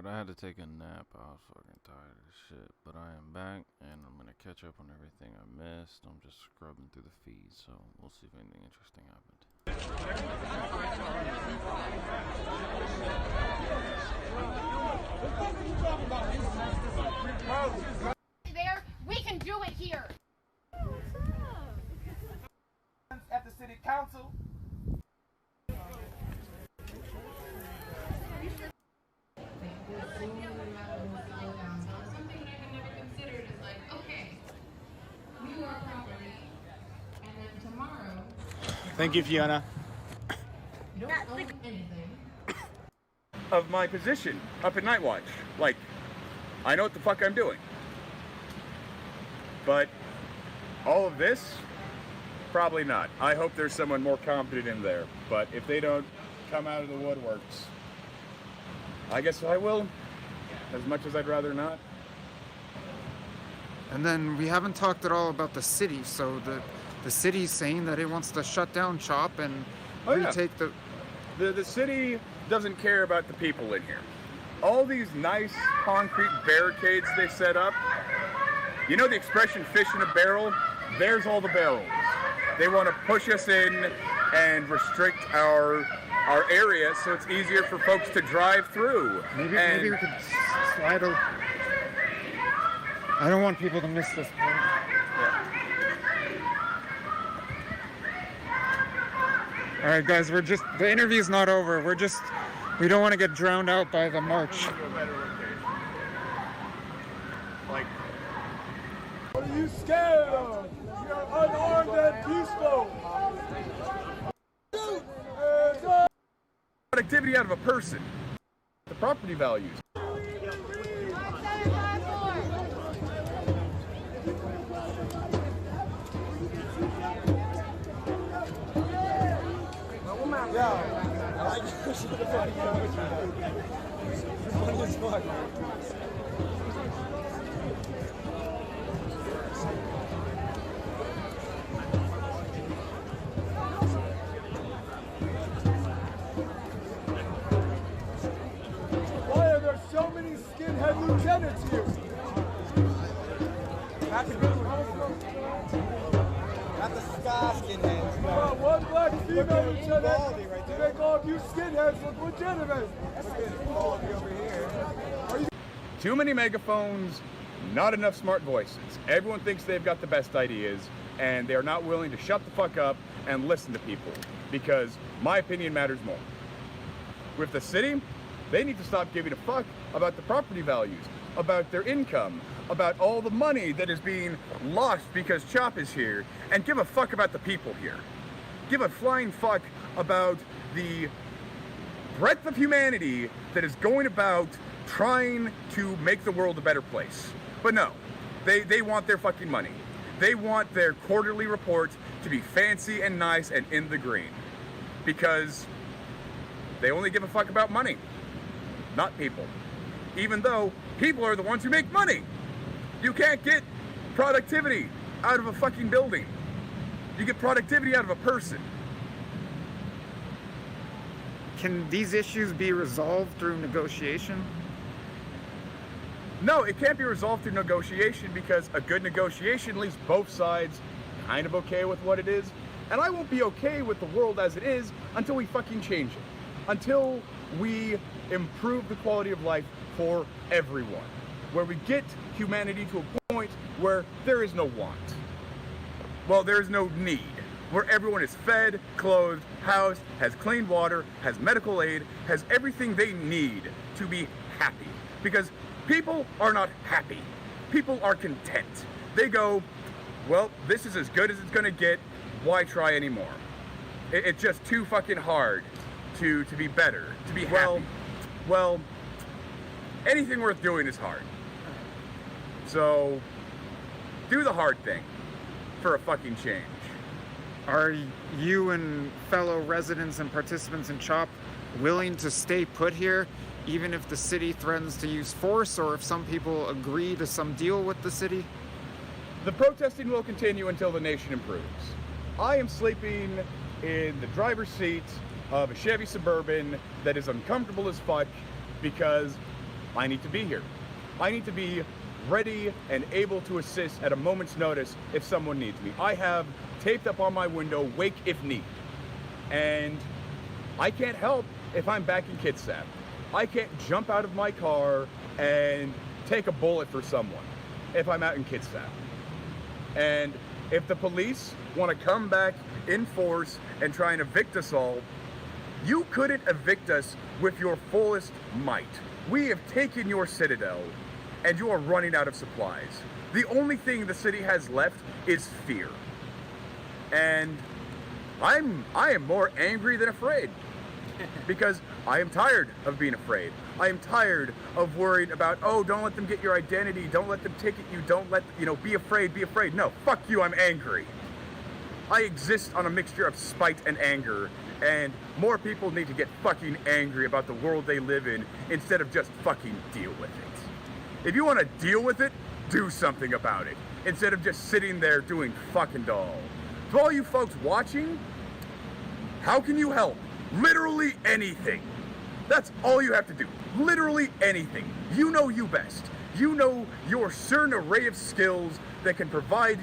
Alright, I had to take a nap. I was fucking tired of shit. But I am back, and I'm gonna catch up on everything I missed. I'm just scrubbing through the feed, so we'll see if anything interesting happened. There, we can do it here. What's up? At the city council. Something that I had never considered is like, okay, we work properly, and then tomorrow, Thank you, Fiona. you don't own anything. Of my position up at Night Watch. Like, I know what the fuck I'm doing. But all of this, probably not. I hope there's someone more competent in there. But if they don't come out of the woodworks, I guess I will, as much as I'd rather not. And then we haven't talked at all about the city. So the city's saying that it wants to shut down CHOP and retake the... The city doesn't care about the people in here. All these nice concrete barricades they set up, you know the expression fish in a barrel? There's all the barrels. They want to push us in and restrict our area so it's easier for folks to drive through. Maybe we could slide over. I don't want people to miss this point. All right, guys, the interview's not over. We don't want to get drowned out by the march. Like, What are you scared of? You're unarmed and peaceful. productivity out of a person. The property values. Yeah, I like you. Shut the fuck up. You're funny as fuck. Why are there so many skinhead lieutenants here? That's a good one. Not the sky skinheads. Well, one black female Baldy lieutenant right to there. make all of you skinheads look legitimate. Look at Baldy over here. Too many megaphones, not enough smart voices. Everyone thinks they've got the best ideas, and they are not willing to shut the fuck up and listen to people, because my opinion matters more. With the city, they need to stop giving a fuck about the property values, about their income, about all the money that is being lost because CHOP is here, and give a fuck about the people here. Give a flying fuck about the breadth of humanity that is going about trying to make the world a better place. But no, they want their fucking money. They want their quarterly reports to be fancy and nice and in the green. Because they only give a fuck about money, not people. Even though people are the ones who make money. You can't get productivity out of a fucking building. You get productivity out of a person. Can these issues be resolved through negotiation? No, it can't be resolved through negotiation, because a good negotiation leaves both sides kind of okay with what it is. And I won't be okay with the world as it is until we fucking change it. Until we improve the quality of life for everyone. Where we get humanity to a point where there is no want. Well, there is no need. Where everyone is fed, clothed, housed, has clean water, has medical aid, has everything they need to be happy. Because people are not happy. People are content. They go, well, this is as good as it's gonna get. Why try anymore? It's just too fucking hard to be better, to be happy. Well, anything worth doing is hard. So, do the hard thing for a fucking change. Are you and fellow residents and participants in CHOP willing to stay put here, even if the city threatens to use force, or if some people agree to some deal with the city? The protesting will continue until the nation improves. I am sleeping in the driver's seat of a Chevy Suburban that is uncomfortable as fuck, because I need to be here. I need to be ready and able to assist at a moment's notice if someone needs me. I have taped up on my window, wake if need. And I can't help if I'm back in Kitsap. I can't jump out of my car and take a bullet for someone if I'm out in Kitsap. And if the police want to come back in force and try and evict us all, you couldn't evict us with your fullest might. We have taken your citadel, and you are running out of supplies. The only thing the city has left is fear. And I am more angry than afraid. Because I am tired of being afraid. I am tired of worrying about, oh, don't let them get your identity, don't let them ticket you, don't let, be afraid, be afraid. No, fuck you, I'm angry. I exist on a mixture of spite and anger, and more people need to get fucking angry about the world they live in instead of just fucking deal with it. If you want to deal with it, do something about it, instead of just sitting there doing fucking doll. To all you folks watching, how can you help? Literally anything. That's all you have to do. Literally anything. You know you best. You know your certain array of skills that can provide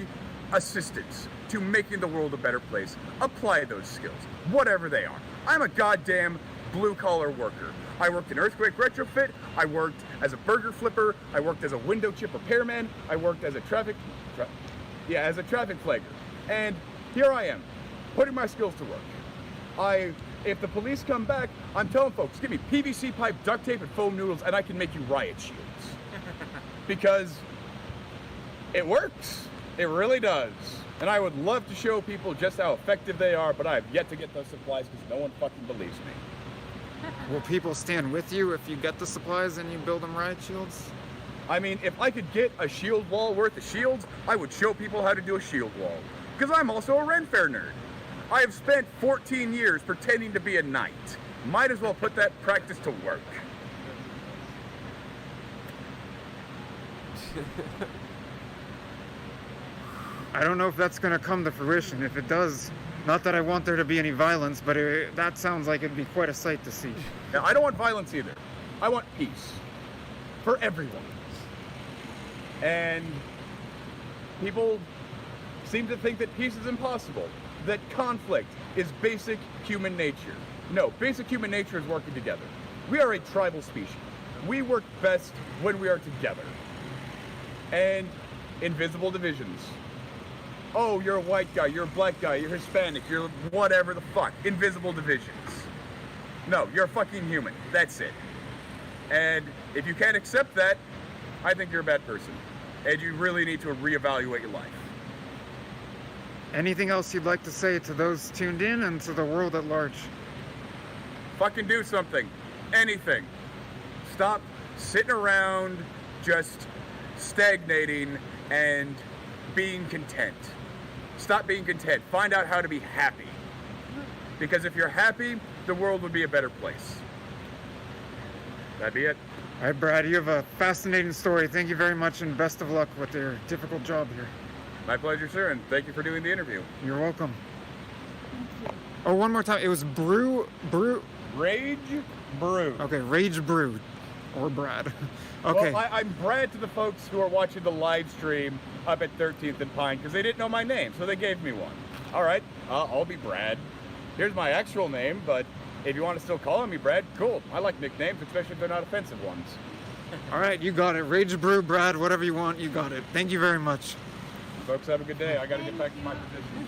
assistance to making the world a better place. Apply those skills, whatever they are. I'm a goddamn blue-collar worker. I worked in earthquake retrofit. I worked as a burger flipper. I worked as a window chip repairman. I worked as a traffic flagger. And here I am, putting my skills to work. If the police come back, I'm telling folks, give me PVC pipe, duct tape, and foam noodles, and I can make you riot shields. Because it works. It really does. And I would love to show people just how effective they are, but I have yet to get those supplies because no one fucking believes me. Will people stand with you if you get the supplies and you build them riot shields? I mean, if I could get a shield wall worth of shields, I would show people how to do a shield wall. Because I'm also a Ren Fair nerd. I have spent 14 years pretending to be a knight. Might as well put that practice to work. I don't know if that's going to come to fruition. If it does, not that I want there to be any violence, but that sounds like it'd be quite a sight to see. Now, I don't want violence either. I want peace. For everyone. And people seem to think that peace is impossible. That conflict is basic human nature. No, basic human nature is working together. We are a tribal species. We work best when we are together. And invisible divisions. Oh, you're a white guy, you're a black guy, you're Hispanic, you're whatever the fuck. Invisible divisions. No, you're a fucking human. That's it. And if you can't accept that, I think you're a bad person. And you really need to reevaluate your life. Anything else you'd like to say to those tuned in and to the world at large? Fucking do something. Anything. Stop sitting around just stagnating and being content. Stop being content. Find out how to be happy. Because if you're happy, the world would be a better place. That'd be it. All right, Brad, you have a fascinating story. Thank you very much and best of luck with your difficult job here. My pleasure, sir, and thank you for doing the interview. You're welcome. Oh, one more time. It was Brew. Rage Brew. Okay, Rage Brew. Or Brad. Okay. Well, I'm Brad to the folks who are watching the live stream up at 13th and Pine because they didn't know my name, so they gave me one. All right, I'll be Brad. Here's my actual name, but if you want to still call me Brad, cool. I like nicknames, especially if they're not offensive ones. All right, you got it. Rage Brew, Brad, whatever you want, you got it. Thank you very much. Folks, have a good day. I got to get back to my position.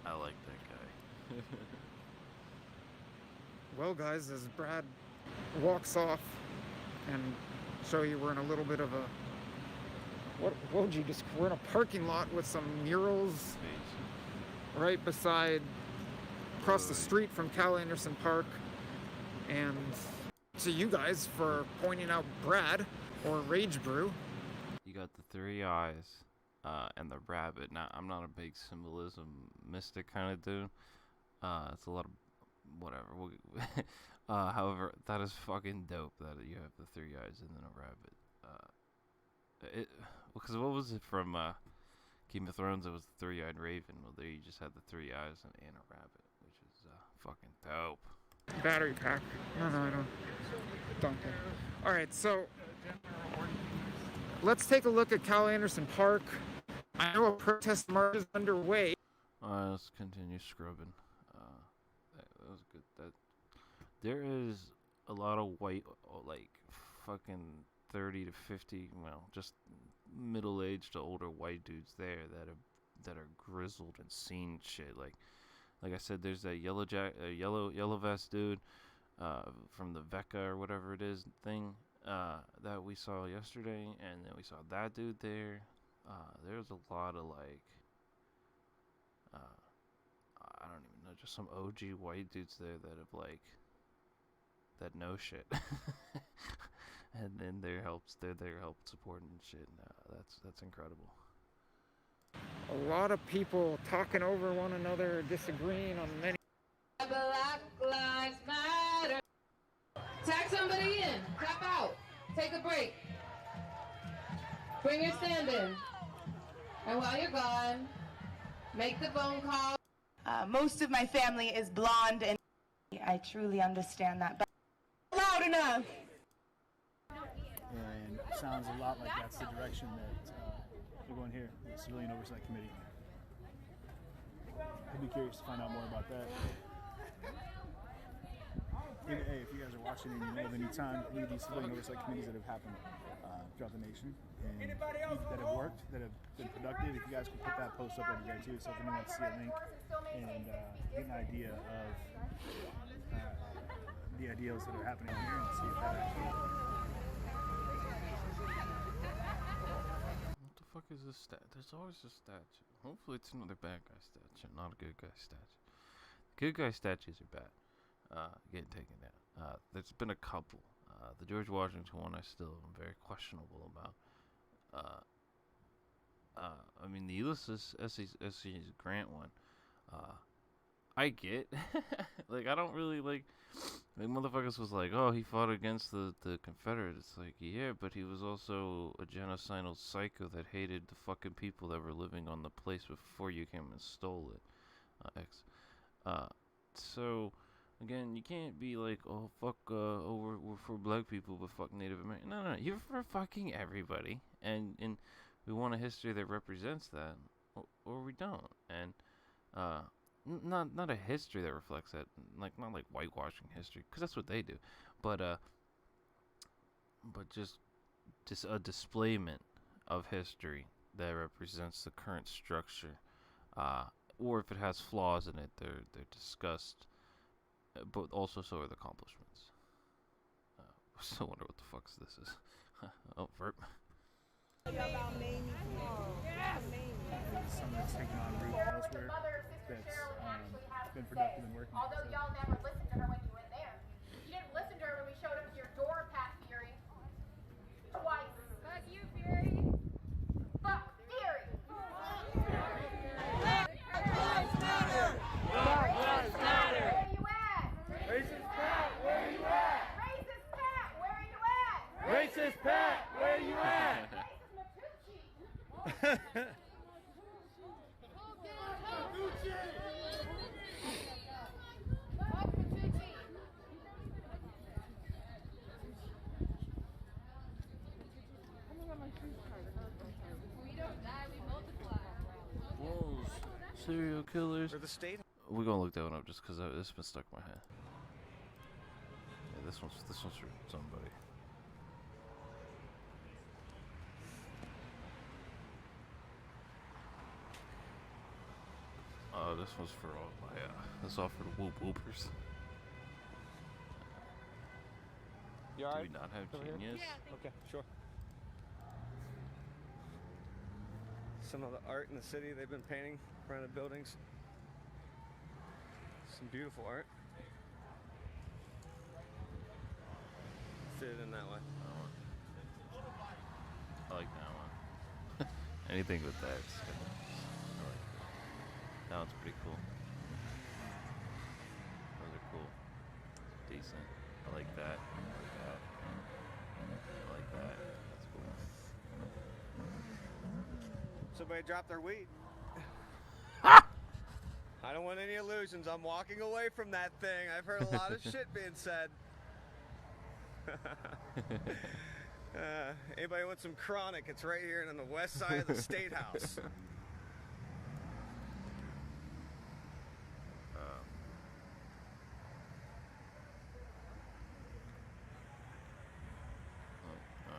I like that guy. Well, guys, as Brad walks off and show you we're in a little bit of a... What would you just... We're in a parking lot with some murals right beside... across the street from Cal Anderson Park. And to you guys for pointing out Brad, or Rage Brew. You got the three eyes and the rabbit. Now, I'm not a big symbolism mystic kind of dude. It's a lot of whatever. However, that is fucking dope that you have the three eyes and then a rabbit. Because what was it from Game of Thrones? It was the three-eyed raven. Well, there you just had the three eyes and a rabbit, which is fucking dope. battery pack. No, I don't care. All right, so let's take a look at Cal Anderson Park. I know a protest march is underway. Let's continue scrubbing. That was good. There is a lot of white, like fucking 30 to 50, well, just middle-aged to older white dudes there that are grizzled and seen shit. Like I said, there's that yellow vest dude from the VECA or whatever it is thing that we saw yesterday, and then we saw that dude there. There's a lot of like I don't even know, just some OG white dudes there that know shit. And then they're there help supporting and shit. That's incredible. A lot of people talking over one another, disagreeing on many. Black Lives Matter. Tag somebody in. Tap out. Take a break. Bring your stand in. And while you're gone, make the phone call. Most of my family is blonde, and I truly understand that. But loud enough. And it sounds a lot like that's the direction that they're going here, the Civilian Oversight Committee. I'd be curious to find out more about that. Hey, if you guys are watching and you know of any of these Civilian Oversight Committees that have happened throughout the nation and that have worked, that have been productive, if you guys could put that post up, that'd be great too. So if anyone wants to see a link and get an idea of the ideals that are happening here and see if that actually. What the fuck is this There's always a statue. Hopefully it's another bad guy statue, not a good guy statue. Good guy statues are bad. Getting taken down. There's been a couple. The George Washington one I still am very questionable about. I mean the Ulysses S.C. Grant one. I get. Like I don't really like motherfuckers was like, oh, he fought against the Confederates. It's like, yeah, but he was also a genocidal psycho that hated the fucking people that were living on the place before you came and stole it. So again, you can't be like, oh fuck, we're for black people, but fuck Native American. No, you're for fucking everybody, and we want a history that represents that, or we don't, and not a history that reflects that, not like whitewashing history, because that's what they do, but just a displayment of history that represents the current structure, or if it has flaws in it, they're discussed. But also so are the accomplishments. I still wonder what the fuck this is. Oh, Vert. Something that's taken on root elsewhere that's been productive and working. Although y'all never listened to her when you were there. You didn't listen to her when we showed up to your door, Pat Fury. Twice. Fuck you, Fury. Fuck Fury. Black Lives Matter. Black Lives Matter. Where you at? Racist Pat, where you at? Racist Pat, where you at? Racist Pat, where you at? Racist Matucci. Wolves, serial killers. For the state. We're gonna look that one up just because it's been stuck in my head. Yeah, this one's for somebody. This one's for all my this all for the whoop whoopers. You Do alright? we not have Over here? genius? Okay, sure. Some of the art in the city they've been painting in front of the buildings. Some beautiful art. Fit it in that way. I like that one. Anything with that. I like that. That one's pretty cool. Those are cool. Decent. I like that. I like that. I like that. That's cool. Somebody dropped their weed. I don't want any illusions. I'm walking away from that thing. I've heard a lot of shit being said. Anybody want some chronic? It's right here on the west side of the State House.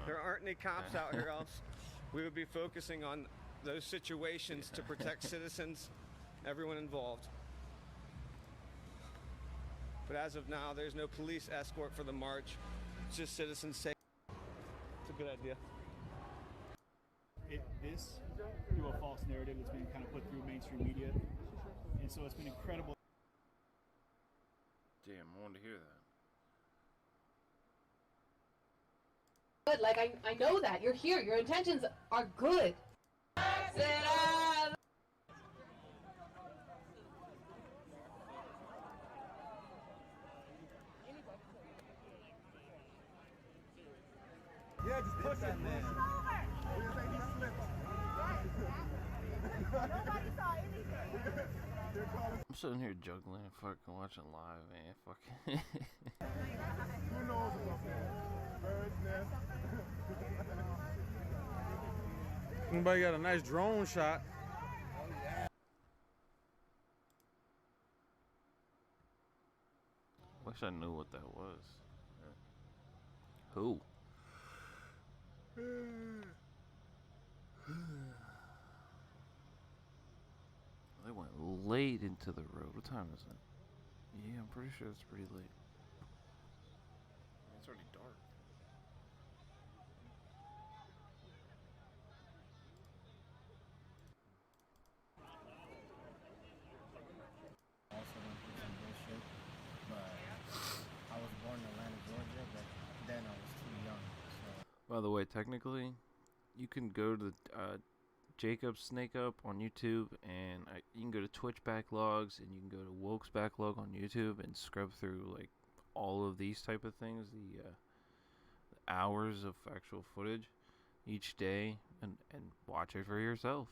There aren't any cops out here, else we would be focusing on those situations to protect citizens, everyone involved. But as of now, there's no police escort for the march. It's just citizens safety. It's a good idea. This through a false narrative that's been kind of put through mainstream media, and so it's been incredible. Damn, I wanted to hear that. Good, like I know that you're here. Your intentions are good. Yeah, just push that man. Nobody saw anything. I'm sitting here juggling and fucking watching live, man. Fucking. Who knows about that? Bird's nest. Anybody got a nice drone shot? Wish I knew what that was. Who? They went late into the road. What time is it? Yeah, I'm pretty sure it's pretty late. It's already dark. Also went through some bullshit, but I was born in Atlanta, Georgia, but then I was too young. So. By the way, technically, you can go to Jacob Snake Up on YouTube, and you can go to Twitch backlogs, and you can go to Woke's backlog on YouTube and scrub through like all of these type of things, the hours of actual footage each day, and watch it for yourself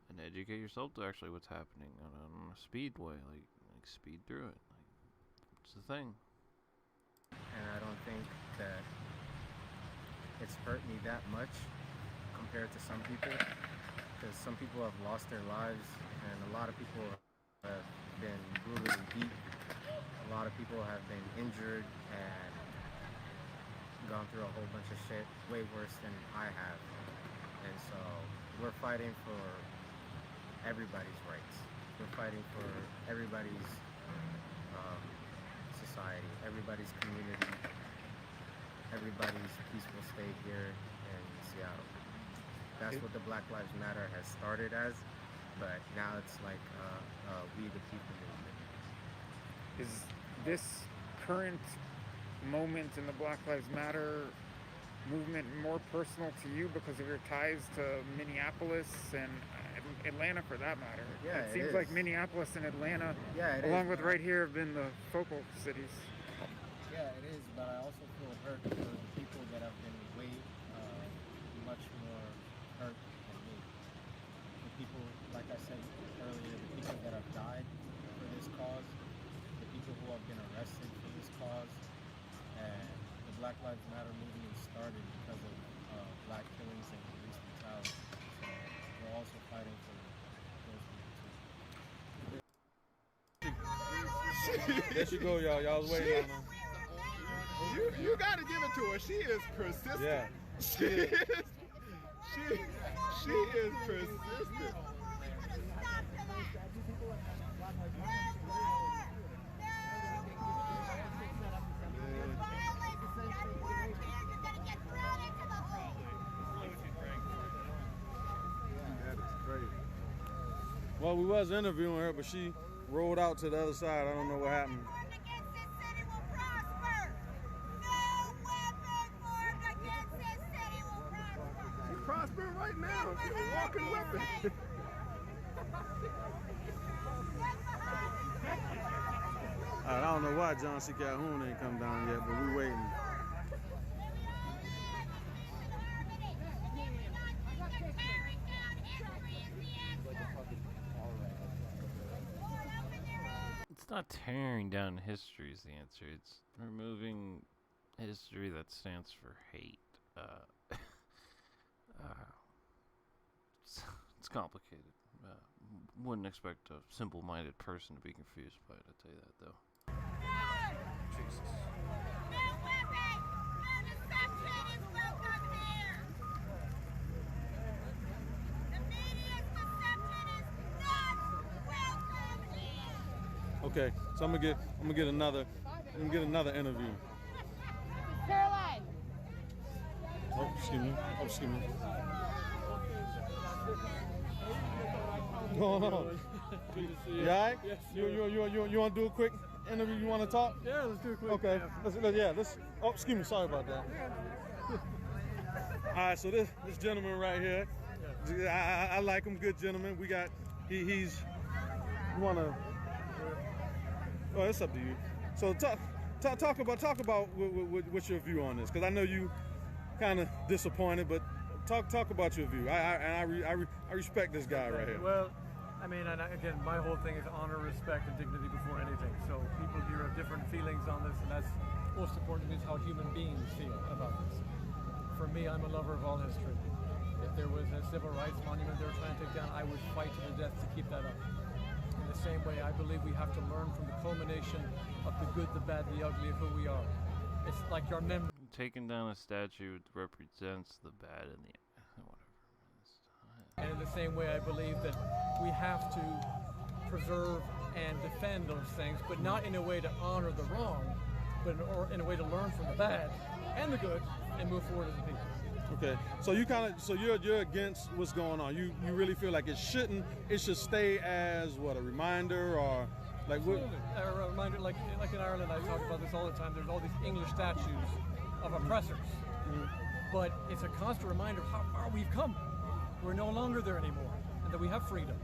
and educate yourself to actually what's happening on a speedway, like speed through it. Like, it's the thing. And I don't think that it's hurt me that much compared to some people, because some people have lost their lives, and a lot of people have been brutally beat. A lot of people have been injured and gone through a whole bunch of shit way worse than I have. And so we're fighting for everybody's rights. We're fighting for everybody's society, everybody's community, everybody's peaceful state here in Seattle. That's what the Black Lives Matter has started as, but now it's like We the People movement. Is this current moment in the Black Lives Matter movement more personal to you because of your ties to Minneapolis and Atlanta, for that matter? Yeah, it seems like Minneapolis and Atlanta, along with right here, have been the focal cities. Yeah, it is, but I also feel hurt for the people that have been way much more hurt than me. The people, like I said earlier, the people that have died for this cause, the people who have been arrested for this cause, and the Black Lives Matter movement started because of black killings and police brutality. So we're also fighting for those people too. There she go, y'all. Y'all was waiting on her. You gotta give it to her. She is persistent. Yeah. She is persistent. That is crazy. Well, we was interviewing her, but she rolled out to the other side. I don't know what happened. She's prospering right now. She's a walking weapon. I don't know why John C. Calhoun ain't come down yet, but we waiting. It's not tearing down history is the answer. It's removing history that stands for hate. It's complicated. Wouldn't expect a simple-minded person to be confused by it, I'll tell you that, though. Jesus. Okay, so I'm gonna get another interview. Caroline. Oh, excuse me. What's going on? Good to see you. You all right? Yes, You want to do a quick interview? You want to talk? Yeah, let's do a quick. Okay. Let's. Oh, excuse me. Sorry about that. All right. So this gentleman right here, I like him. Good gentleman. We got. He's. You wanna? Oh, it's up to you. So talk about what's your view on this? Because I know you kind of disappointed, but talk about your view. I respect this guy right here. Well, I mean, and again, my whole thing is honor, respect, and dignity before anything. So people here have different feelings on this, and that's most important to me is how human beings feel about this. For me, I'm a lover of all history. If there was a civil rights monument they were trying to take down, I would fight to the death to keep that up. In the same way, I believe we have to learn from the culmination of the good, the bad, the ugly of who we are. It's like your memory. Taking down a statue represents the bad and the whatever. And in the same way, I believe that we have to preserve and defend those things, but not in a way to honor the wrong, but in a way to learn from the bad and the good and move forward as a people. Okay, so you're against what's going on. You really feel like it should stay as what, a reminder, or like what? A reminder, like in Ireland, I talk about this all the time. There's all these English statues of oppressors, but it's a constant reminder of how far we've come. We're no longer there anymore, and that we have freedom.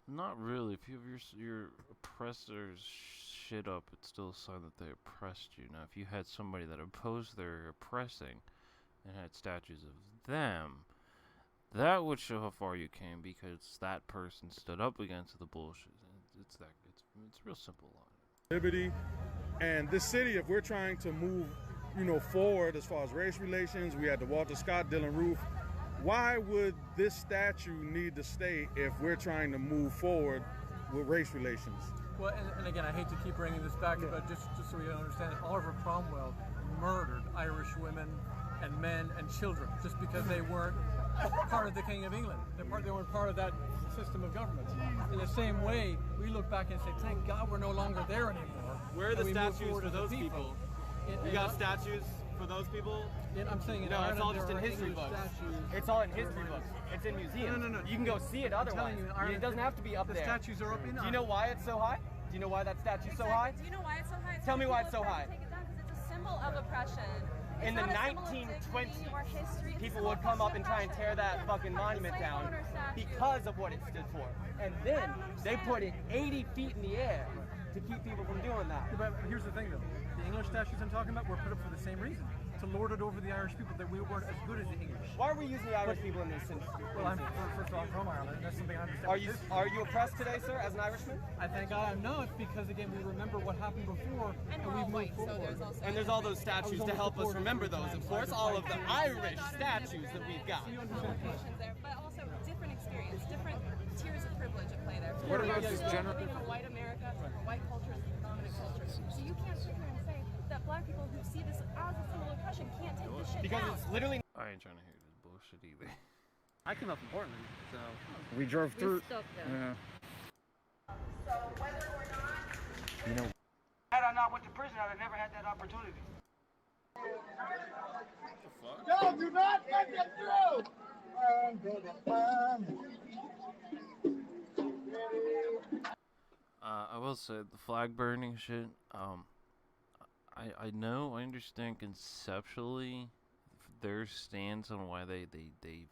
Not really. If you have your oppressors shit up, it's still a sign that they oppressed you. Now, if you had somebody that opposed their oppressing and had statues of them, that would show how far you came, because that person stood up against the bullshit. It's real simple. Liberty, and this city, if we're trying to move, forward as far as race relations, we had the Walter Scott, Dylan Roof. Why would this statue need to stay if we're trying to move forward with race relations? Well, and again, I hate to keep bringing this back, but just so we understand it, Oliver Cromwell murdered Irish women and men and children just because they weren't part of the King of England. They weren't part of that system of government. In the same way, we look back and say, thank God we're no longer there anymore. Where are the statues for those people? You got statues for those people? I'm saying in no, Ireland, it's all just in English history books. Statues. It's all in history books. It's in museums. No. You can go see it otherwise. It doesn't have to be up there. The statues are up in Ireland. Do you know why it's so high? Do you know why that statue's so high? Do you know why it's so high? Tell me why it's so high. Take it down because it's a symbol of oppression. In the 1920s, people would come up and try and tear that fucking monument down because of what it stood for. And then they put it 80 feet in the air to keep people from doing that. But here's the thing though, the English statues I'm talking about were put up for the same reason. To lord it over the Irish people, that we weren't as good as the English. Why are we using the Irish people in this instance? Well, first of all, I'm from Ireland, and that's something I understand. Are you oppressed today, sir, as an Irishman? I thank God I'm not, because again, we remember what happened before, and we've moved forward. And there's all those statues to help us remember those, of course, all of the Irish statues that we've got. There, but also different experience, different tiers of privilege at play there. What about this general? White America, white culture is the dominant culture. So you can't sit here and say that black people who see this as a symbol of oppression can't take this shit because down. it's literally. I ain't trying to hear this bullshit either. I came up from Portland, so we drove through. Yeah. So whether or not had I not went to prison, I'd have never had that opportunity. No, do not let them through! I will say the flag burning shit. I know, I understand conceptually their stance on why they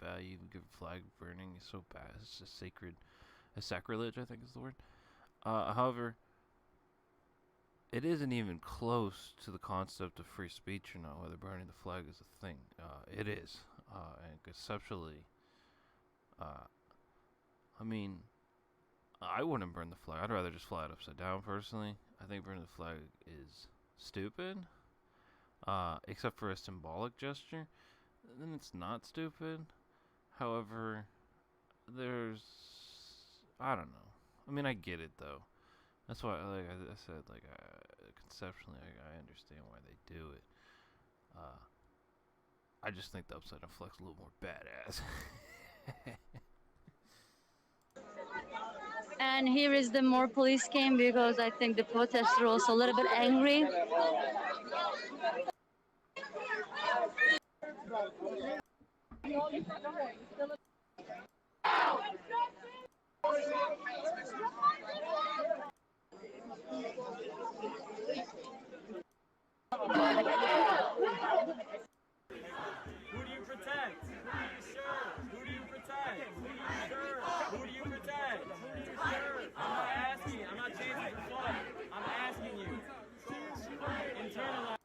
value flag burning is so bad. It's just a sacrilege, I think is the word. However, it isn't even close to the concept of free speech or not, whether burning the flag is a thing. It is, and conceptually, I mean, I wouldn't burn the flag. I'd rather just fly it upside down, personally. I think burning the flag is stupid. Except for a symbolic gesture. Then it's not stupid. However, I don't know. I mean, I get it, though. That's why, like I said, like, conceptually, I understand why they do it. I just think the upside down flag's a little more badass. And here is the more police came because I think the protesters were also a little bit angry. Who do you protect? Who do you serve? Who do you protect? Who do you serve? Who do you protect? Who do you serve? I'm not asking. I'm not chasing for fun. I'm asking you. Internalize.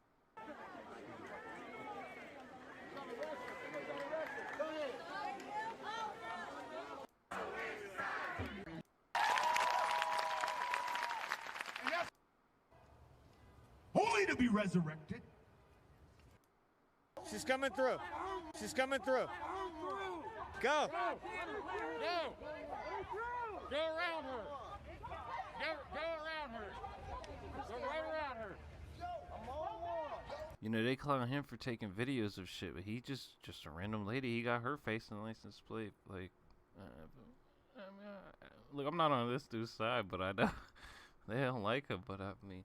Only to be resurrected. She's coming through. She's coming through. Go. Go. Go around her. Go around her. Go right around her. You know, they clown him for taking videos of shit, but he just a random lady. He got her face in the license plate. Like, look, I'm not on this dude's side, but I know they don't like him. But I mean,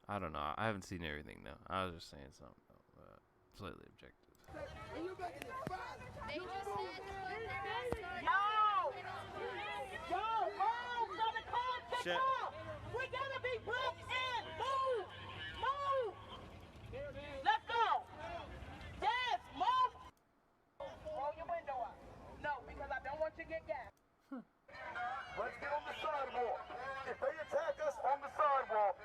I don't know. I haven't seen everything though. I was just saying something slightly objective. They just said Shit. we gotta be brought in. Move. Let's go. Yes, move. Roll your window up. No, because I don't want you to get gas. Let's get on the sidewalk. If they attack us on the sidewalk.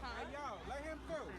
Hey, y'all, let him through.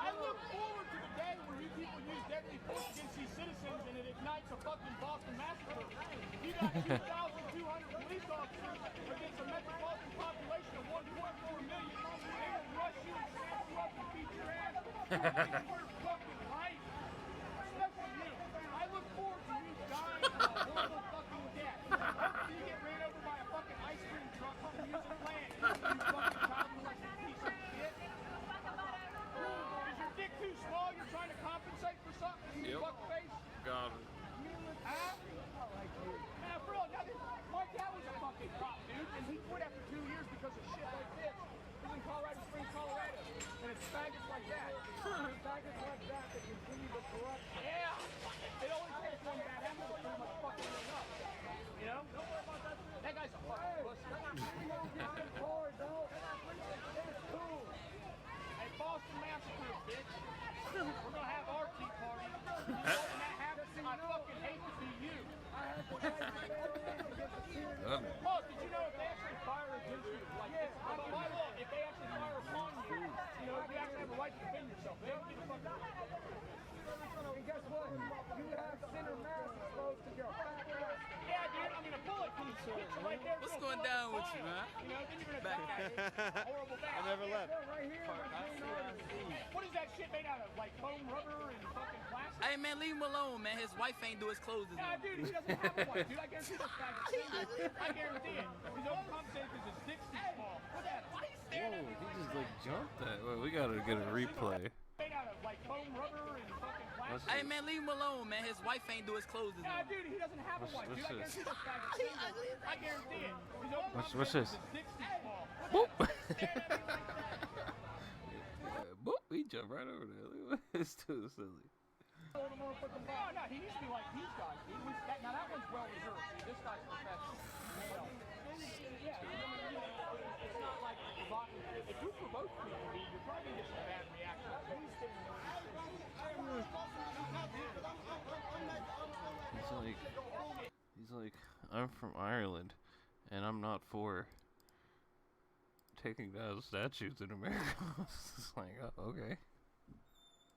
I look forward to the day where you people use deadly force against these citizens and it ignites a fucking Boston massacre. You got 2,200 police officers against a metropolitan population of 1.4 million. They will rush you and snap you up and beat your ass. It's your fucking life. Especially you. I look forward to you dying a horrible fucking death. Hopefully you get ran over by a fucking ice cream truck from the music plant. You fucking child molesting piece of shit. Is your dick too small? You're trying to compensate for something? You fuck face? Got it. Huh? Man, for real, my dad was a fucking cop, dude, and he quit after 2 years because of shit like this. He's in Colorado Springs, Colorado, and it's faggots like that. It's faggots like that that continue to corrupt. Yeah! It only takes one bad apple to pretty much fucking it up. You know? Don't worry about that. That guy's a fucking pussy. That's cool. Hey, Boston Massacre, bitch. We're gonna have our tea party. When that happens, I fucking hate to be you. Oh, did you know if they actually fire against you, like by law, if they actually fire upon you, you know, you actually have a right to defend yourself. They don't get the fuck out. And guess what? You have center mass exposed to your fat ass. Yeah, dude, I mean, a bullet can hit you right there. What's going down with you, man? You know, then you're gonna die. Horrible bad. I never left. Right here. What is that shit made out of? Like foam rubber and fucking plastic? I Hey man, leave him alone, man. His wife ain't do his clothes this Nah, dude, he doesn't have a wife, dude. I guarantee this guy's single. I guarantee it. He's overcompensated because his dick's too small. Look at him. Why he's staring at me? He just like jumped that. Well, we gotta get a replay. Made out of like foam rubber and fucking plastic. Hey man, leave him alone, man. His wife ain't do his clothes this Nah, dude, he doesn't have a wife, dude. I guarantee this guy's single. I guarantee it. He's overcompensated What's this? because his dick's too small. Boop. Boop. He jumped right over there. Look at it's too silly. No, he needs to be like these guys, dude. Now that one's well reserved, dude. This guy's professional. Yeah, it's not like provocative. If you provoke people, dude, you're probably gonna get some bad reactions. He's like, I'm from Ireland, and I'm not for taking down statues in America. It's like, oh, okay.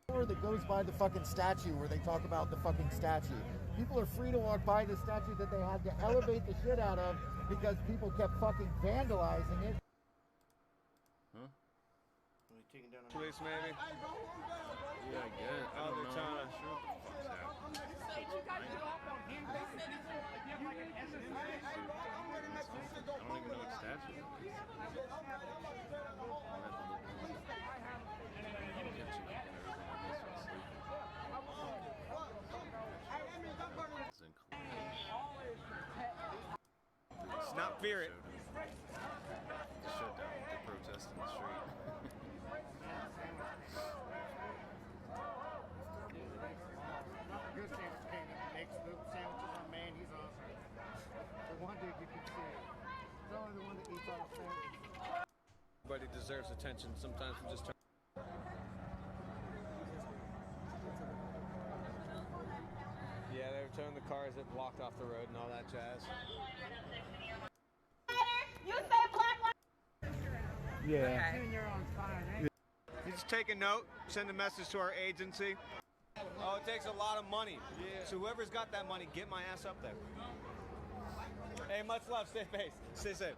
That goes by the fucking statue where they talk about the fucking statue. People are free to walk by the statue that they had to elevate the shit out of because people kept fucking vandalizing it. Huh? Police maybe? Yeah, I guess. I don't know. I'm not sure what the fuck's happening. I don't even know what statue it is. Not fear it. Shut down the protest in the street. Good sandwich makes the sandwiches on man, he's awesome. The one dude you can see. The only one that eats all the sandwiches. Everybody deserves attention. Sometimes we just turn. Yeah, they were towing the cars that blocked off the road and all that jazz. You say Black Lives Yeah. You just take a note, send a message to our agency. Oh, it takes a lot of money. Yeah. So whoever's got that money, get my ass up there. Hey, much love. Stay safe. Stay safe.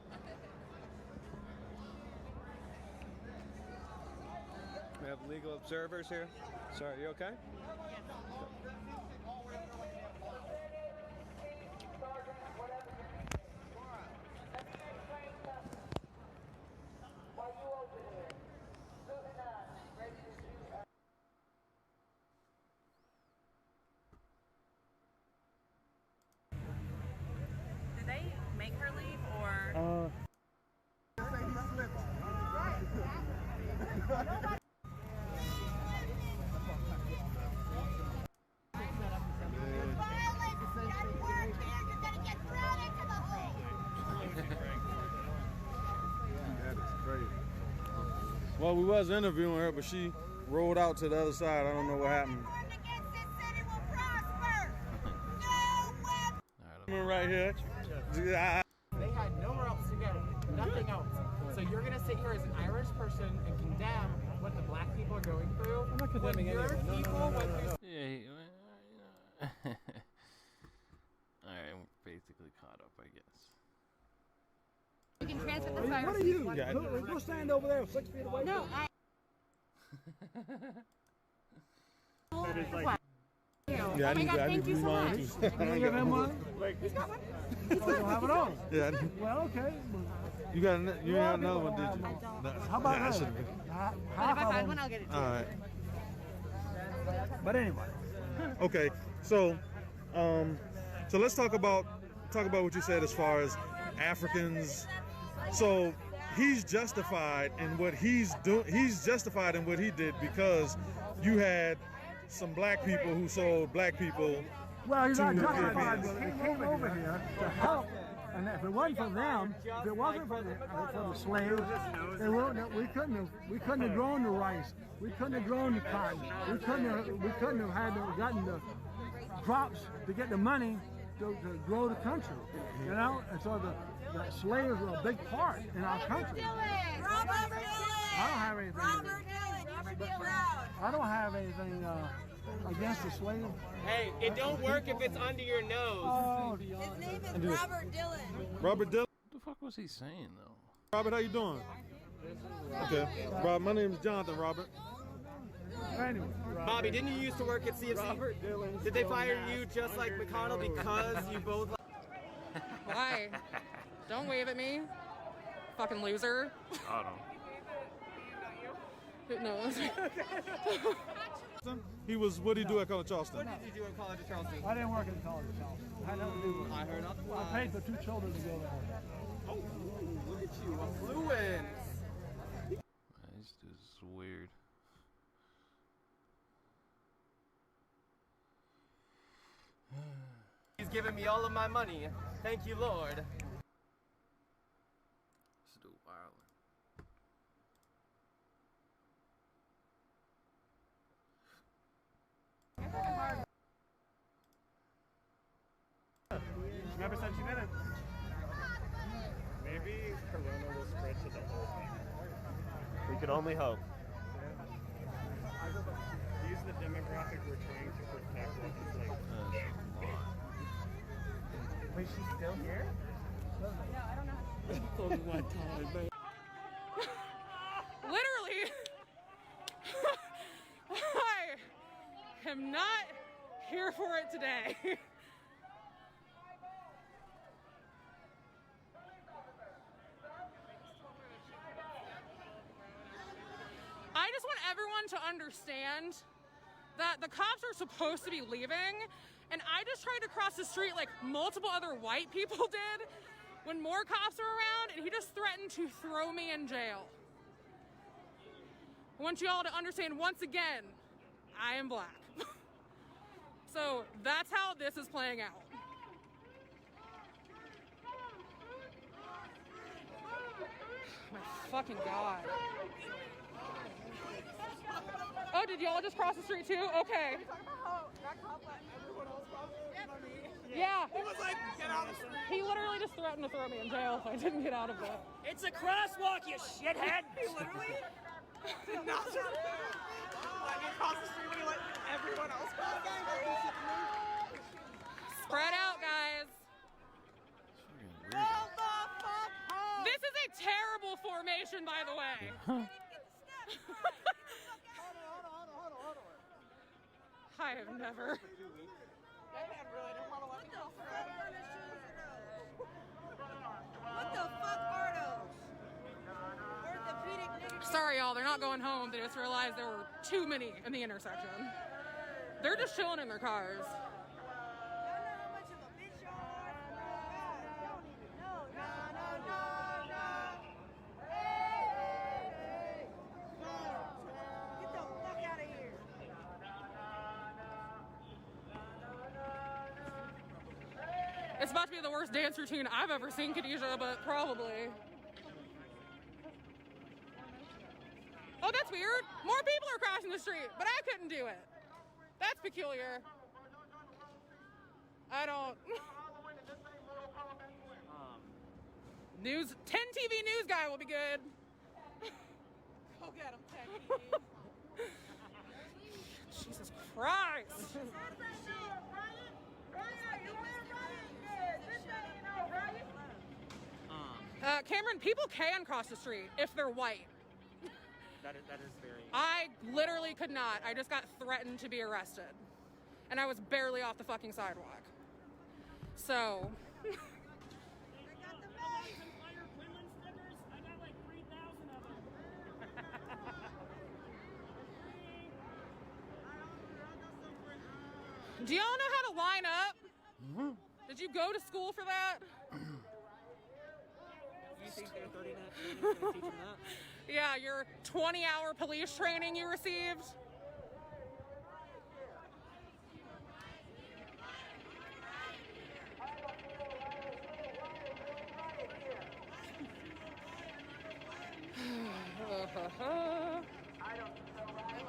We have legal observers here. Sorry, you okay? Did they make her leave or? Well, we was interviewing her, but she rolled out to the other side. I don't know what happened. Right here. They had nowhere else to go, nothing else. So you're gonna sit here as an Irish person and condemn what the black people are going through? I'm not condemning anyone. Yeah. Alright, I'm basically caught up, I guess. You can transfer the fire. What are you? Go stand over there 6 feet away. No, I. Yeah, I need to do mine too. You give him one? He's got one. He's going to have it on. Yeah. Well, okay. You got another one, did you? How about that? that? But if I find one, I'll get it to you. All right. But anyway. Okay. So let's talk about what you said as far as Africans. So he's justified in what he's doing. He's justified in what he did because you had some black people who sold black people. Well, he's not justified. They came over here to help. And if it wasn't for them, if it wasn't for the slaves, we couldn't have grown the rice. We couldn't have grown the cotton. We couldn't have gotten the crops to get the money to grow the country. You know, and so the slaves were a big part in our country. Robert Dillon! I don't have anything. Robert Dillon, you should be proud. I don't have anything against the slave. Hey, it don't work if it's under your nose. His name is Robert Dillon. Robert Dillon? What the fuck was he saying, though? Robert, how you doing? Okay. Rob, my name is Jonathan, Robert. Anyway. Bobby, didn't you used to work at CFC? Did they fire you just like McConnell because you both? Why? Don't wave at me. Fucking loser. I don't. No. He was, what did he do at College Charleston? What did you do at College of Charleston? I didn't work at the College of Charleston. I had nothing to do with it. I heard otherwise. I paid for 2 children to go there. Oh, look at you, affluent. This dude's weird. He's giving me all of my money. Thank you, Lord. This dude wild. She never said she didn't. Maybe Corona will spread to the whole thing. We could only hope. Use the demographic we're trying to protect. Like, wait, she's still here? No, I don't know. Only one time, man. Literally, I am not here for it today. I just want everyone to understand that the cops are supposed to be leaving, and I just tried to cross the street like multiple other white people did when more cops were around, and he just threatened to throw me in jail. I want you all to understand once again, I am black. So that's how this is playing out. My fucking God. Oh, did y'all just cross the street too? Okay. Yeah. He was like, get out of the street. He literally just threatened to throw me in jail if I didn't get out of it. It's a crosswalk, you shithead. He literally did not let me cross the street when he let everyone else cross. Spread out, guys. Hold the fuck home. This is a terrible formation, by the way. I have never. What the fuck are those? Orthopedic niggas. Sorry, y'all, they're not going home. They just realized there were too many in the intersection. They're just chilling in their cars. It's about to be the worst dance routine I've ever seen, Khadijah, but probably. Oh, that's weird. More people are crossing the street, but I couldn't do it. That's peculiar. I don't. News, 10 TV news guy will be good. Go get him, Tech. Jesus Christ. Cameron, people can cross the street if they're white. That is very... I literally could not. I just got threatened to be arrested. And I was barely off the fucking sidewalk. So... Do y'all know how to line up? Mm-hmm. Did you go to school for that? You think they're 30 minutes going to teach them that? Yeah, your 20-hour police training you received.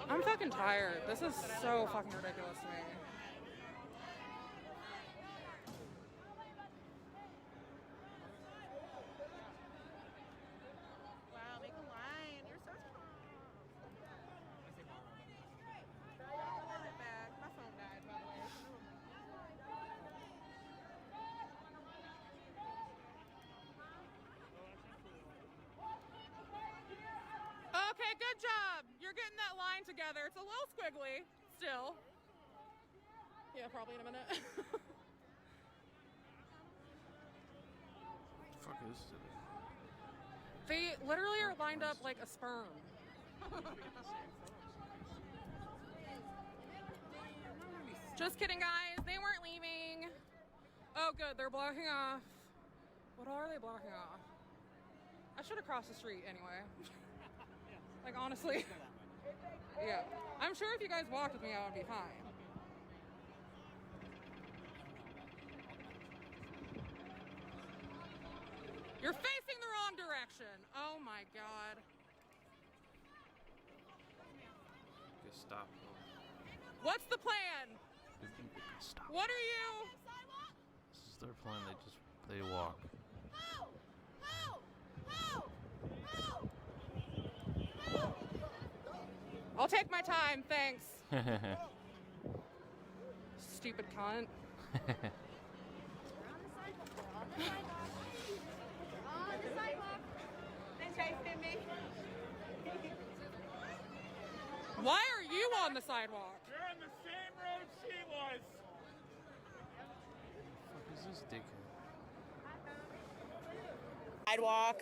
I'm fucking tired. This is so fucking ridiculous to me. Wow, make a line. You're so strong. My phone died, by the way. Okay, good job. You're getting that line together. It's a little squiggly still. Yeah, probably in a minute. Fuck is this? They literally are lined up like a sperm. Just kidding, guys. They weren't leaving. Oh, good. They're blocking off. What are they blocking off? I should have crossed the street anyway. Like, honestly. Yeah. I'm sure if you guys walked with me, I would be fine. You're facing the wrong direction. Oh my God. Stop. What's the plan? Stop. What are you? This is their plan. They walk. I'll take my time, thanks. Stupid cunt. Why are you on the sidewalk? You're on the same road she was. What the fuck is this dickhead? Sidewalk.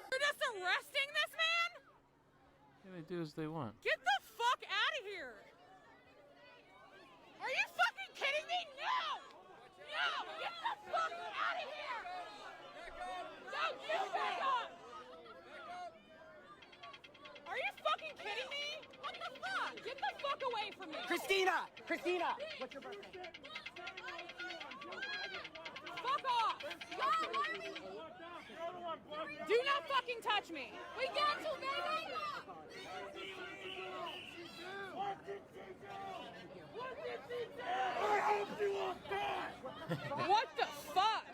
You're just arresting this man? Yeah, they do as they want. Get the fuck out of here! Are you fucking kidding me? No! No! Get the fuck out of here! No, you back up! Are you fucking kidding me? What the fuck? Get the fuck away from me! Christina! Christina! What's your birthday? Fuck off! Do not fucking touch me! We got you, baby! I hope you will die! What the fuck?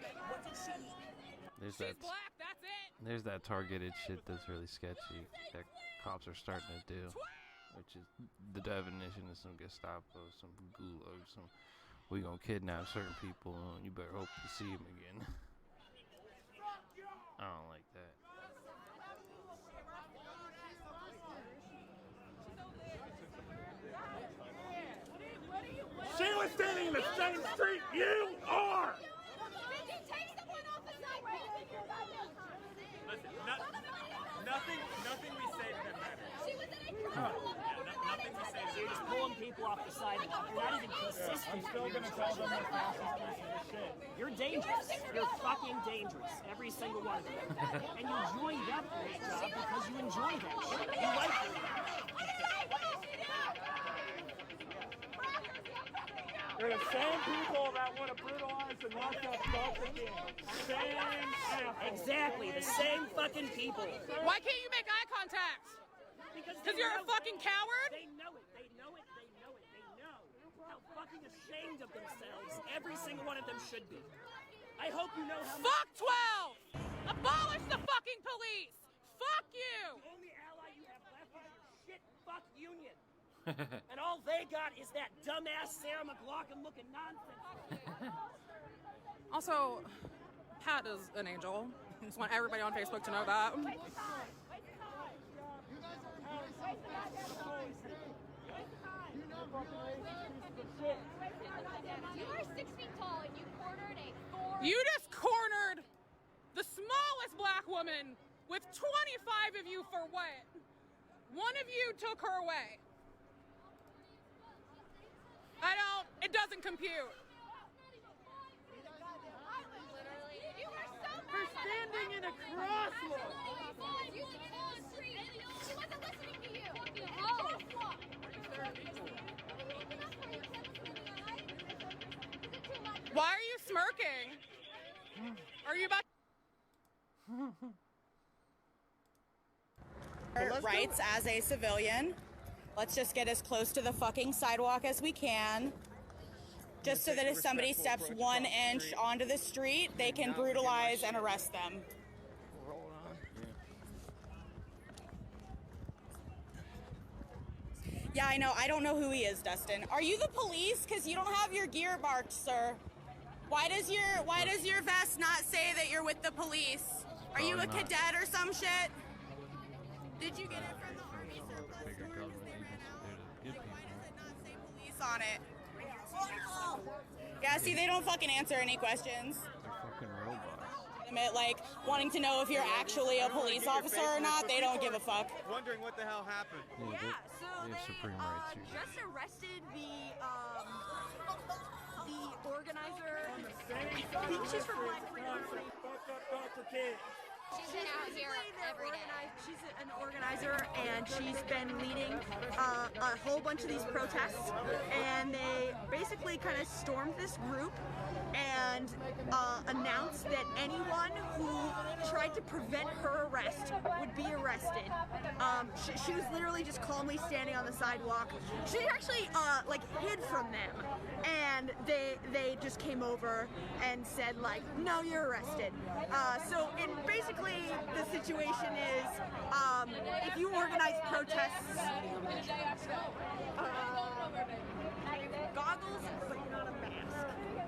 There's She's that. black, that's it! There's that targeted shit that's really sketchy that cops are starting to do, which is the definition of some Gestapo, some gulag, some. We gonna kidnap certain people, and you better hope you see them again. I don't like that. She was standing in the same street you are! Did you take someone off the sidewalk? Listen, nothing we say to them matters. She was in a Nothing we say to them You're just pulling people off the sidewalk. You're not even consistent. I'm still gonna tell them they're fascist pieces of shit. You're dangerous. You're fucking dangerous. Every single one of you. And you joined up for this job because you enjoy that shit. You like it. They're the same people that want to brutalize and lock up dogs again. Same assholes. Exactly, the same fucking people. Why can't you make eye contact? Because you're a fucking coward? They know it. They know it. They know it. They know how fucking ashamed of themselves every single one of them should be. I hope you know how Fuck 12! Abolish the fucking police! Fuck you! The only ally you have left is your shit fuck union. And all they got is that dumbass Sarah McLaughlin looking nonsense. Also, Pat is an angel. Just want everybody on Facebook to know that. You are 6 feet tall and you cornered a 4. You just cornered the smallest black woman with 25 of you for what? One of you took her away. It doesn't compute. For standing in a crosswalk. She wasn't listening to you. Why are you smirking? Are you about Rights as a civilian. Let's just get as close to the fucking sidewalk as we can. Just so that if somebody steps 1 inch onto the street, they can brutalize and arrest them. Yeah, I know. I don't know who he is, Dustin. Are you the police? Because you don't have your gear marked, sir. Why does your vest not say that you're with the police? Are you a cadet or some shit? Did you get it from the Army surplus Bigger store? government agency there to get people. Police on it. Yeah, see, they don't fucking answer any questions. They're fucking robots. Like, wanting to know if you're actually a police officer or not, they don't give a fuck. Wondering what the hell happened. Yeah, So they have supreme rights here. just arrested the organizer. I think she's from Black Freedom. She's been out here every day. She's an organizer, and she's been leading a whole bunch of these protests. And they basically kind of stormed this group and announced that anyone who tried to prevent her arrest would be arrested. She was literally just calmly standing on the sidewalk. She actually like hid from them, and they just came over and said like, "No, you're arrested." Basically the situation is, if you organize protests, goggles, but not a mask.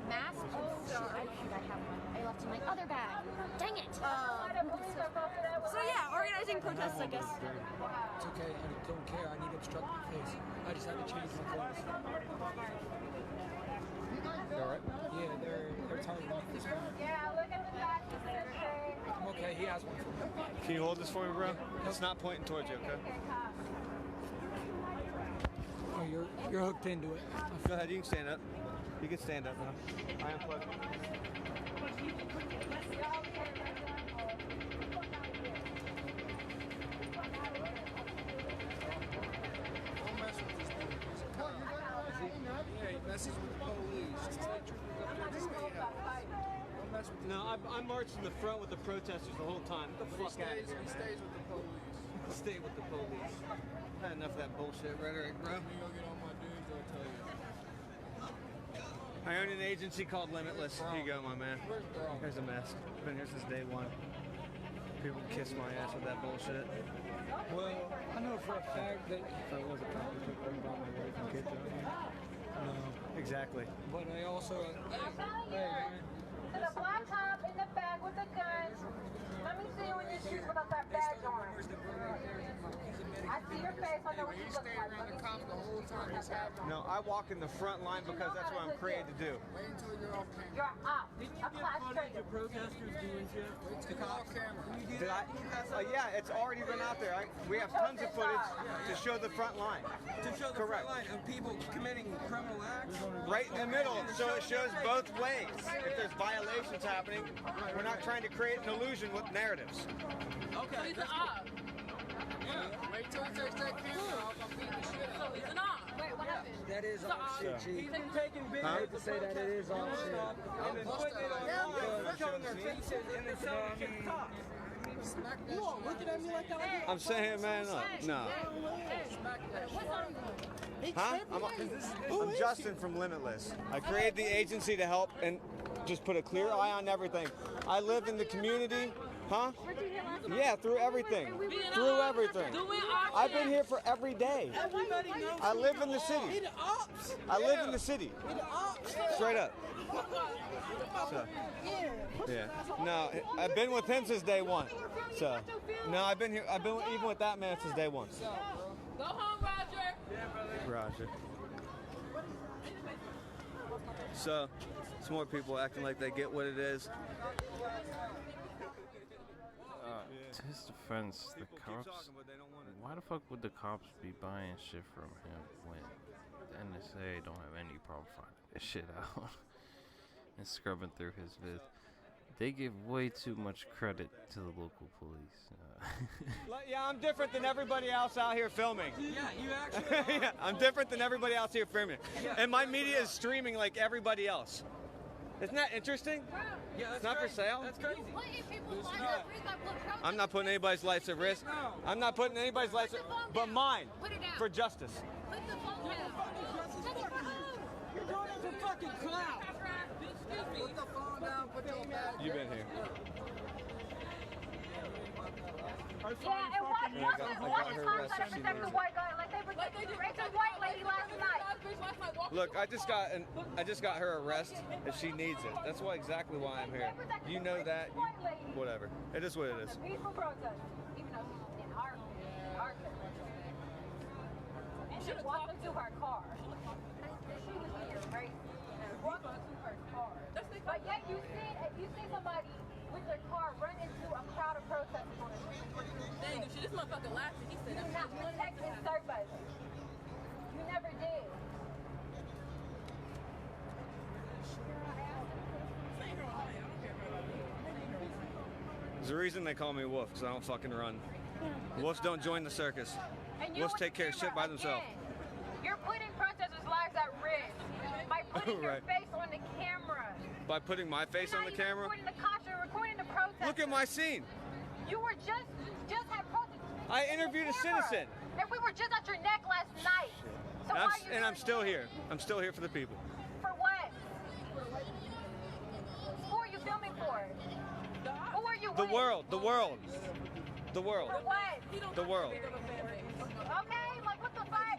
Mask? Oh, sorry. I have one. I left in my other bag. Dang it. So yeah, organizing protests, I guess. It's okay, I don't care. I need obstructive face. I just had to change my clothes. You alright? Yeah, they're targeting me this one. Yeah, look at the back. I'm okay, he has one for me. Can you hold this for me, bro? It's not pointing towards you, okay? Oh, you're hooked into it. Go ahead, you can stand up. You can stand up now. I unplug. Yeah, he messes with the police. No, I marched in the front with the protesters the whole time. Get the fuck out of here. He stays with the police. Stay with the police. I had enough of that bullshit rhetoric, bro. Let me go get all my dudes, I'll tell you. I own an agency called Limitless. Here you go, my man. Here's a mask. Been here since day one. People kiss my ass with that bullshit. Well, I know for a fact that if I was a cop, I took one about my wife and kids out here. No. Exactly. But I also, To the black cop in the back with the gun. Let me see when you shoot without that badge on. I see your face. I know what you look like. Let me see. the whole time this happened. No, I walk in the front line because that's what I'm created to do. Wait until you're off camera. You're up. A class traitor. Protesters doing shit? Wait till you're off camera. Did I? Yeah, it's already been out there. We have tons of footage to show the front line. To show the Correct. front line of people committing criminal acts? Right in the middle, so it shows both ways. If there's violations happening, we're not trying to create an illusion with narratives. Okay. He's an op. Wait till he takes that camera off. I'm beating the shit out of He's an op. Wait, what happened? That is off shit, G. He's been taking videos. I hate to say that it is off shit. And then putting it online, showing their faces, and then selling it to the cops. You all looking at me like that? I'm saying, man, up. No. Huh? I'm Justin from Limitless. I created the agency to help and just put a clear eye on everything. I live in the community. Huh? Yeah, through everything. Through everything. I've been here for every day. I live in the city. I live in the city. Straight up. So, yeah. No, I've been with him since day one. So, no, I've been here. I've been even with that man since day one. Go home, Roger. Roger. So, it's more people acting like they get what it is. To his defense, the cops. Why the fuck would the cops be buying shit from him when the NSA don't have any problem finding this shit out and scrubbing through his vids? They give way too much credit to the local police. Yeah, I'm different than everybody else out here filming. Yeah, you actually Yeah, I'm different than everybody else here filming. And my media is streaming like everybody else. Isn't that interesting? Yeah, that's It's not crazy. for sale? That's crazy. I'm not putting anybody's lives at risk. I'm not putting anybody's lives at but mine. For justice. Put the phone down. You're doing it for fucking clout. Put the phone down, put your back. You've been here. Yeah, and watch all the times that I protect the white guy like they protected the white lady last night. Look, I just got her arrest if she needs it. That's exactly why I'm here. You know that. Whatever. It is what it is. Peaceful protest, even though she's in our and she walked into her car. She was here, right? Walked into her car. But yet you see somebody with their car run into a crowd of protesters on the street. Dang, this motherfucker laughed and he said, "You not protect and serve us. You never did." There's a reason they call me Wolf, because I don't fucking run. Wolves don't join the circus. Wolves take care of shit by themselves. You're putting protesters' lives at risk by putting your face on the camera. By putting my face on the camera? Recording the cops, you're recording the protesters. Look at my scene. You were just had protesters. I interviewed a citizen. And we were just at your neck last night. So And I'm still here. I'm still here for the people. For what? Who are you filming for? Who are you with? The world. The world. The world. For what? The world. Okay, like what the fuck?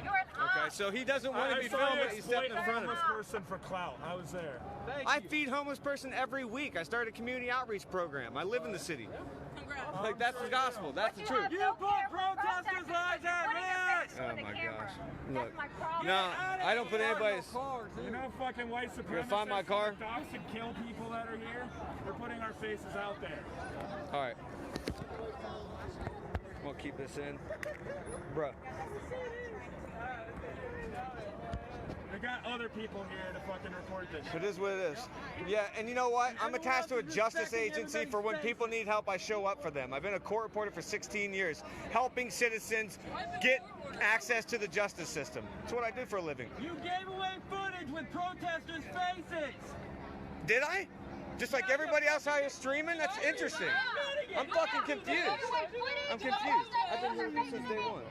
You're an Okay, so he doesn't want to be filmed, but he's stepping in front of us. Person for clout. I was there. I feed homeless person every week. I started a community outreach program. I live in the city. Like, that's the gospel. That's the truth. You put protesters' lives at risk. Oh my gosh. Look. No, I don't put anybody's. You know, fucking white supremacists. You gonna find my car? Dogs and kill people that are here. We're putting our faces out there. All right. We'll keep this in, bruh. We got other people here to fucking record this. It is what it is. Yeah, and you know what? I'm attached to a justice agency for when people need help, I show up for them. I've been a court reporter for 16 years, helping citizens get access to the justice system. That's what I do for a living. You gave away footage with protesters' faces. Did I? Just like everybody else out here streaming? That's interesting. I'm fucking confused. I'm confused. I've been doing this since day one.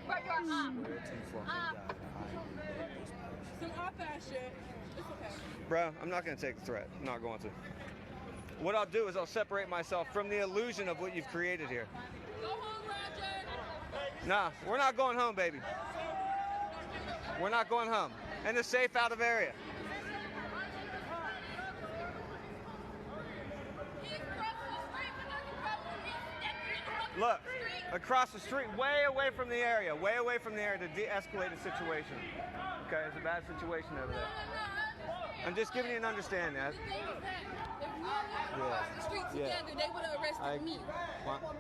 Some off-ass shit. It's okay. Bro, I'm not going to take the threat. I'm not going to. What I'll do is I'll separate myself from the illusion of what you've created here. Go home, Roger. Nah, we're not going home, baby. We're not going home. In a safe, out of area. Look, across the street, way away from the area to de-escalate the situation. Okay, it's a bad situation over there. I'm just giving you an understanding. If we were across the street together, they would have arrested me.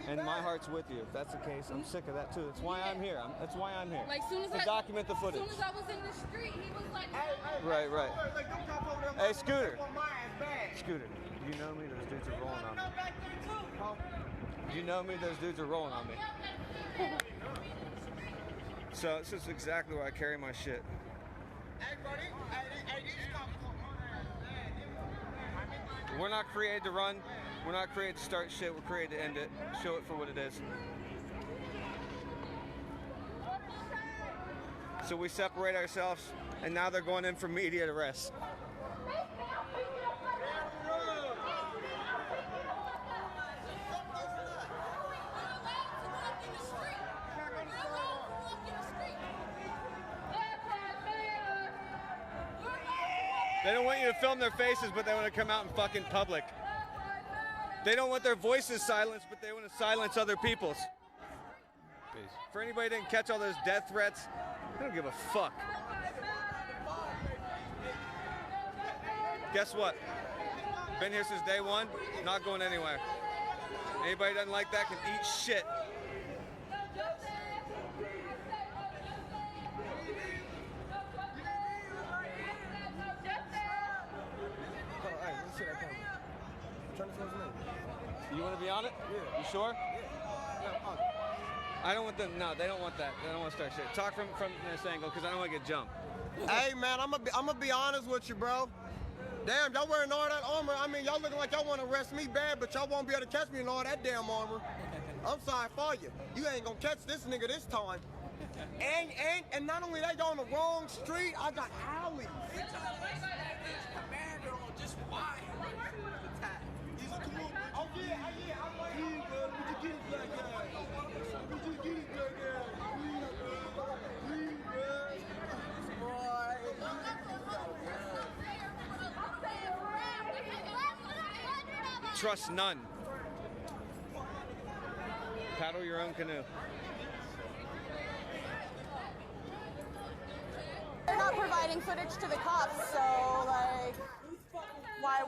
And my heart's with you. If that's the case, I'm sick of that too. That's why I'm here. That's why I'm here. Like, to document the footage. As soon as I was in the street, he was like, Right. Hey, Scooter. Scooter, you know me? Those dudes are rolling on me. You know me? Those dudes are rolling on me. So this is exactly where I carry my shit. We're not created to run. We're not created to start shit. We're created to end it. Show it for what it is. So we separate ourselves, and now they're going in for immediate arrest. They don't want you to film their faces, but they want to come out in fucking public. They don't want their voices silenced, but they want to silence other people's. Peace. For anybody who didn't catch all those death threats, they don't give a fuck. Guess what? Been here since day one, not going anywhere. Anybody who doesn't like that can eat shit. You want to be on it? Yeah. You sure? Yeah. I don't want them. No, they don't want that. They don't want to start shit. Talk from this angle because I don't want to get jumped. Hey man, I'm gonna be honest with you, bro. Damn, y'all wearing all that armor. I mean, y'all looking like y'all want to arrest me bad, but y'all won't be able to catch me in all that damn armor. I'm sorry for you. You ain't gonna catch this nigga this time. And not only that, y'all on the wrong street. I got alleys. Commander on just why. Oh yeah, I'm like, trust none. Paddle your own canoe. They're not providing footage to the cops, so like, why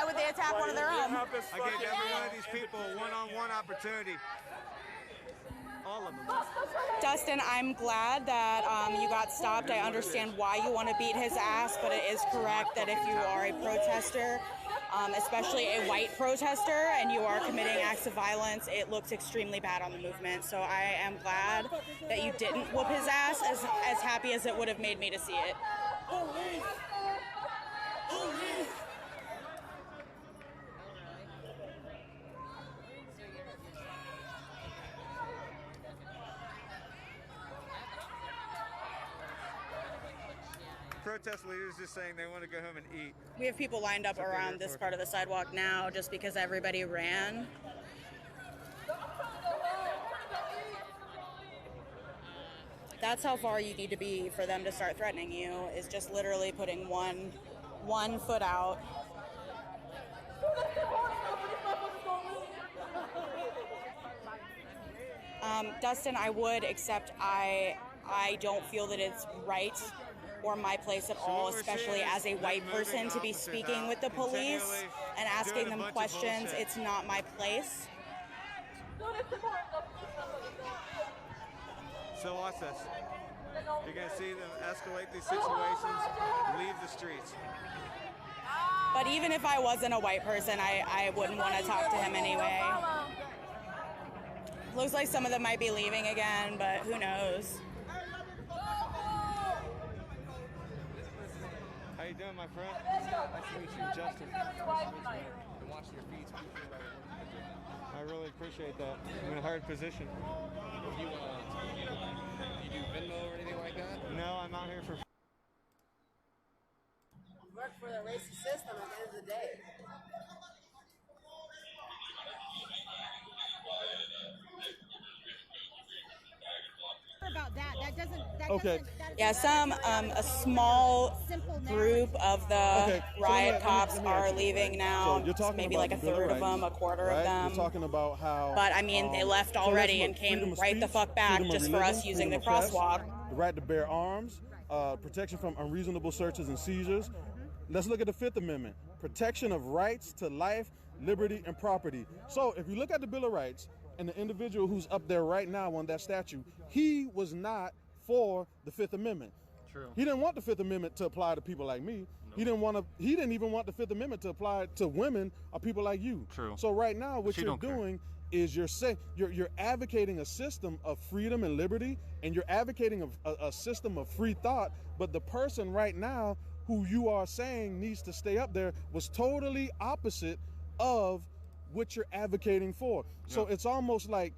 would they attack one of their own? I gave every one of these people a one-on-one opportunity. All of them. Dustin, I'm glad that you got stopped. I understand why you want to beat his ass, but it is correct that if you are a protester, especially a white protester, and you are committing acts of violence, it looks extremely bad on the movement. So I am glad that you didn't whoop his ass, as happy as it would have made me to see it. Protest leaders just saying they want to go home and eat. We have people lined up around this part of the sidewalk now just because everybody ran. That's how far you need to be for them to start threatening you, is just literally putting one foot out. Dustin, I would, except I don't feel that it's right or my place at all, especially as a white person, to be speaking with the police and asking them questions. It's not my place. So watch this. You're going to see them escalate these situations, leave the streets. But even if I wasn't a white person, I wouldn't want to talk to him anyway. Looks like some of them might be leaving again, but who knows? How you doing, my friend? Nice to meet you, Justin. And watching your feet. I really appreciate that. I'm in a hard position. You do Venmo or anything like that? No, I'm out here for... Work for the racist system at the end of the day. About that. Okay. Yeah, a small group of the riot cops are leaving now. So you're talking maybe about like a the Bill of third of Rights, them, a quarter right? of them. You're talking about how. But I mean, they left already and came right the fuck back just for us using the crosswalk. The right to bear arms, protection from unreasonable searches and seizures. Let's look at the Fifth Amendment. Protection of rights to life, liberty, and property. So if you look at the Bill of Rights, and the individual who's up there right now on that statue, he was not for the Fifth Amendment. True. He didn't want the Fifth Amendment to apply to people like me. No. He didn't even want the Fifth Amendment to apply to women or people like you. True. So right now, what you're doing is you're advocating a system of freedom and liberty, and you're advocating a system of free thought. But the person right now who you are saying needs to stay up there was totally opposite of what you're advocating for. So it's almost like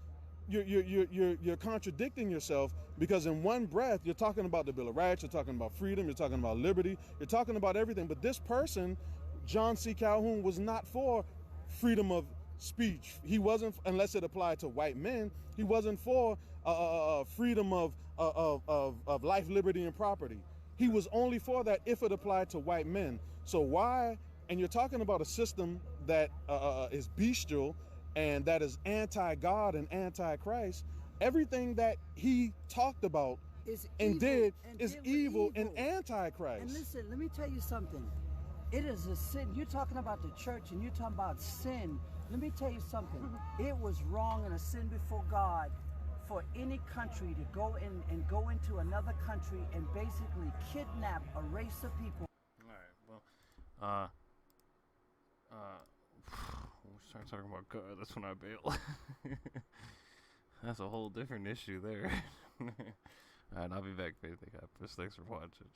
you're contradicting yourself, because in one breath you're talking about the Bill of Rights, you're talking about freedom, you're talking about liberty, you're talking about everything. But this person, John C. Calhoun, was not for freedom of speech. He wasn't, unless it applied to white men. He wasn't for freedom of life, liberty, and property. He was only for that if it applied to white men. So why? And you're talking about a system that is bestial and that is anti-God and anti-Christ. Everything that he talked about and did is evil and anti-Christ. And listen, let me tell you something. It is a sin. You're talking about the church and you're talking about sin. Let me tell you something. It was wrong and a sin before God for any country to go in and go into another country and basically kidnap a race of people. All right, well, we'll start talking about God. That's when I bail. That's a whole different issue there. Alright, I'll be back, Faith. Thanks for watching.